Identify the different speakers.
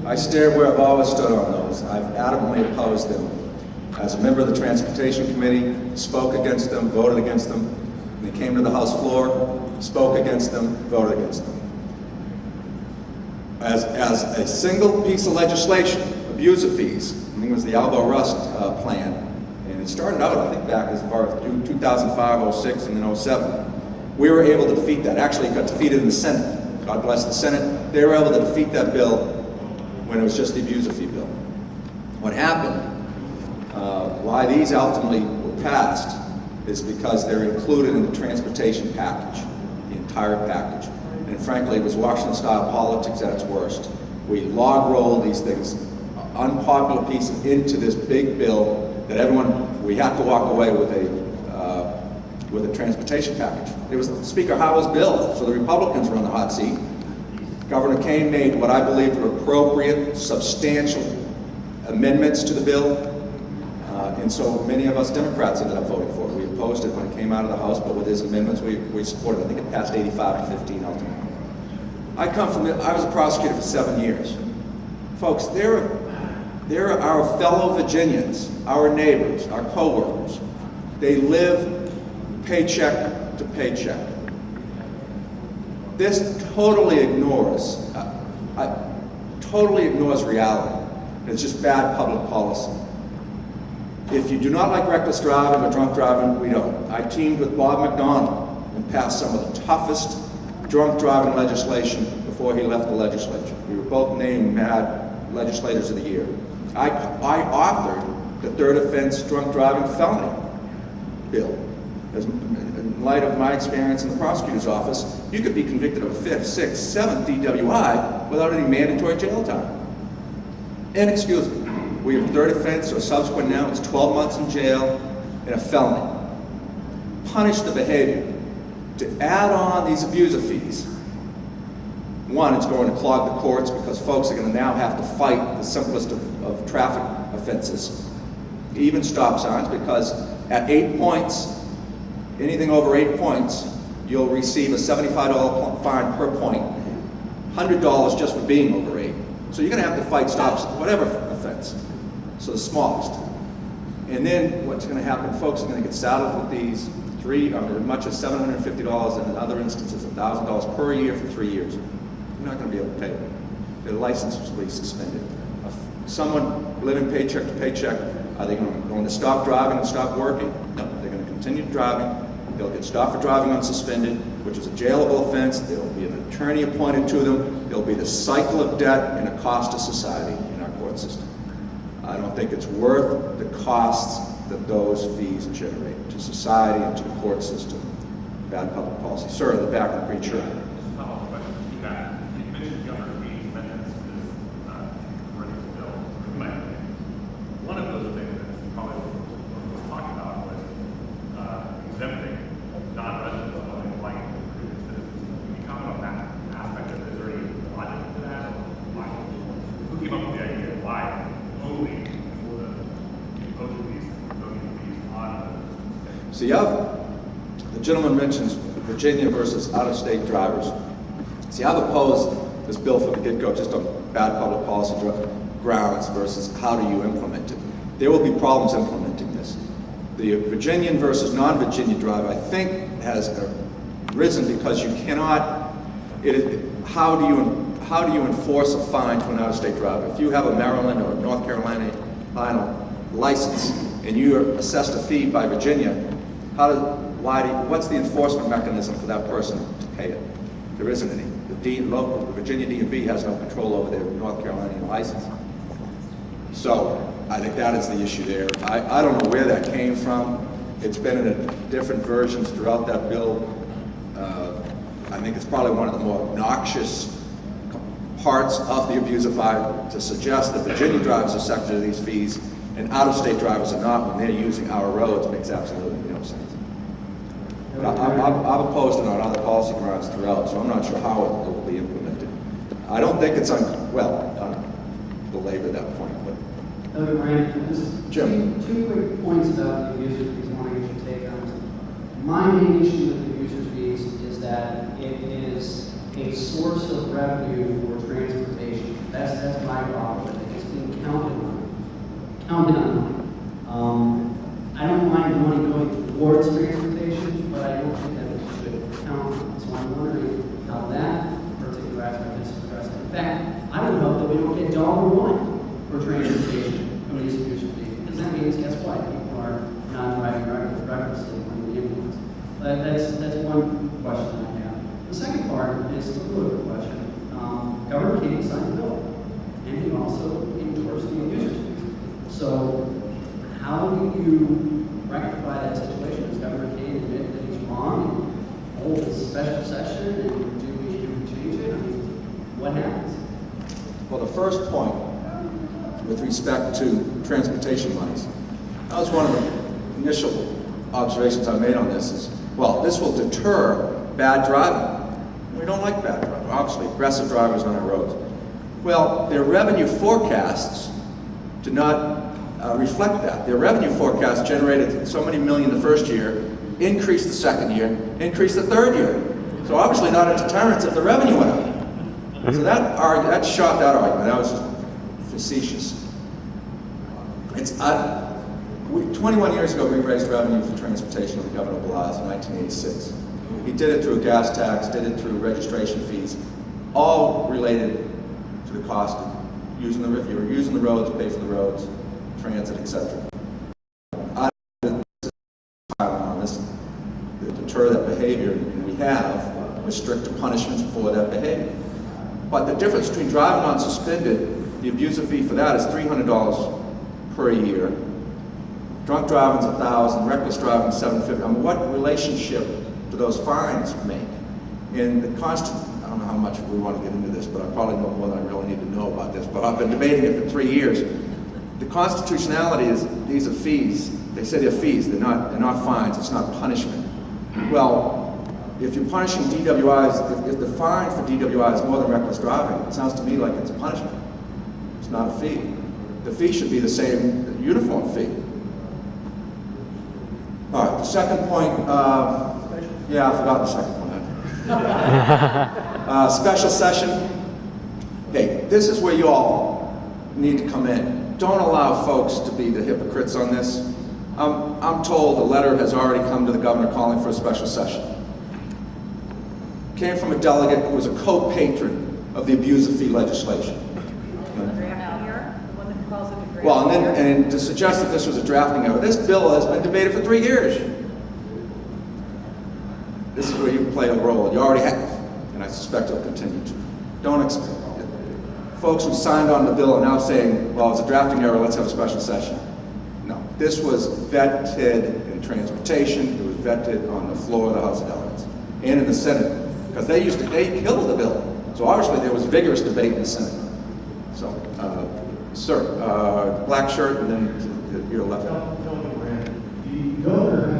Speaker 1: I stand where I've always stood on those. I've adamantly opposed them. As a member of the Transportation Committee, spoke against them, voted against them. When they came to the House floor, spoke against them, voted against them. As a single piece of legislation, abuser fees, I think it was the Albo Rust plan, and it started out, I think, back as far as 2005, 06, and then 07. We were able to defeat that. Actually, it got defeated in the Senate. God bless the Senate. They were able to defeat that bill when it was just the abuser fee bill. What happened, why these ultimately were passed, is because they're included in the transportation package, the entire package. And frankly, it was Washington-style politics at its worst. We log-rolled these things, unpopular pieces, into this big bill that we had to walk away with a transportation package. It was Speaker Howard's bill, so the Republicans were on the hot seat. Governor Kane made what I believe were appropriate, substantial amendments to the bill, and so many of us Democrats ended up voting for it. We opposed it when it came out of the House, but with his amendments, we supported it. I think it passed 85-15 ultimately. I was a prosecutor for 7 years. Folks, there are our fellow Virginians, our neighbors, our co-workers. They live paycheck to paycheck. This totally ignores reality. It's just bad public policy. If you do not like reckless driving or drunk driving, we don't. I teamed with Bob McDonald and passed some of the toughest drunk driving legislation before he left the legislature. We were both named Mad Legislators of the Year. I authored the third offense drunk driving felony bill. In light of my experience in the prosecutor's office, you could be convicted of a 5th, 6th, 7th DWI without any mandatory jail time. Inexcusable. We have third offense or subsequent now, it's 12 months in jail and a felony. Punish the behavior. To add on these abuser fees, one, it's going to clog the courts because folks are going to now have to fight the simplest of traffic offenses, even stop signs, because at 8 points, anything over 8 points, you'll receive a $75 fine per point, $100 just for being over 8. So you're going to have to fight stops, whatever offense. So the smallest. And then what's going to happen, folks are going to get saddled with these as much as $750 and in other instances $1,000 per year for 3 years. You're not going to be able to pay it. Their license will be suspended. Someone living paycheck to paycheck, are they going to stop driving and stop working? No, they're going to continue driving. They'll get stopped for driving unsuspended, which is a jailable offense. There will be an attorney appointed to them. There'll be the cycle of debt and a cost to society in our court system. I don't think it's worth the costs that those fees generate to society and to the court system. Bad public policy. Sir, in the back of the green shirt.
Speaker 2: One of those things that probably was talked about was exempting non-residents of the like citizens. Can you comment on that aspect of it? Is there any logic to that? Why? Who came up with the idea? Why only for the imposing these on?
Speaker 1: See, the gentleman mentions Virginia versus out-of-state drivers. See, I've opposed this bill from the get-go just on bad public policy grounds versus how do you implement it. There will be problems implementing this. The Virginian versus non-Virginia driver, I think, has risen because you cannot. How do you enforce a fine to an out-of-state driver? If you have a Maryland or North Carolina license and you are assessed a fee by Virginia, what's the enforcement mechanism for that person to pay it? There isn't any. The Virginia DMV has no control over their North Carolina license. So I think that is the issue there. I don't know where that came from. It's been in different versions throughout that bill. I think it's probably one of the more obnoxious parts of the abuser file to suggest that Virginia drivers are subject to these fees and out-of-state drivers are not when they're using our roads. Makes absolutely no sense. But I've opposed it on other policy grounds throughout, so I'm not sure how it will be implemented. I don't think it's belabor that point.
Speaker 3: Moran, just
Speaker 1: Jim.
Speaker 3: Two quick points about the abuser fees. I want to get your take on it. My main issue with the abuser fees is that it is a source of revenue for transportation. That's my problem. fact, I would hope that we don't get $1 for transportation from these user fees, because that means, guess what? People are not driving recklessly under the influence. That's one question I have. The second part is a political question. Governor King signed the bill, and he also endorsed the user fees. So, how do you rectify that situation? Does Governor King admit that he's wrong and hold a special session, and do we change it? I mean, what happens?
Speaker 1: Well, the first point with respect to transportation monies, that was one of the initial observations I made on this is, well, this will deter bad driving. We don't like bad driving, obviously, aggressive drivers on our roads. Well, their revenue forecasts do not reflect that. Their revenue forecast generated so many million the first year, increased the second year, increased the third year. So obviously not a deterrent if the revenue went up. So that shot that argument. That was just facetious. It's 21 years ago we raised revenue for transportation with Governor Blas in 1986. He did it through a gas tax, did it through registration fees, all related to the cost of using the roads, pay for the roads, transit, etc. On this to deter that behavior, and we have stricter punishments for that behavior. But the difference between driving unsuspended, the abuser fee for that is $300 per year. Drunk driving's $1,000, reckless driving $750. I mean, what relationship do those fines make? In the I don't know how much we want to get into this, but I probably know more than I really need to know about this. But I've been debating it for 3 years. The constitutionality is these are fees. They say they're fees. They're not fines. It's not punishment. Well, if you're punishing DWIs, if the fine for DWI is more than reckless driving, it sounds to me like it's a punishment. It's not a fee. The fee should be the same uniform fee. All right, the second point, yeah, I forgot the second point. Special session. Hey, this is where you all need to come in. Don't allow folks to be the hypocrites on this. I'm told a letter has already come to the governor calling for a special session. Came from a delegate who was a co-patron of the abuser fee legislation. Well, and to suggest that this was a drafting error, this bill has been debated for 3 years. This is where you play a role. You already have, and I suspect you'll continue to. Don't expect it. Folks who signed on the bill are now saying, well, it's a drafting error, let's have a special session. No, this was vetted in transportation, it was vetted on the floor of the House of Delegates, and in the Senate, because they killed the bill. So obviously there was vigorous debate in the Senate. So, sir, black shirt, and then to your left.
Speaker 4: Tell me, Moran, the governor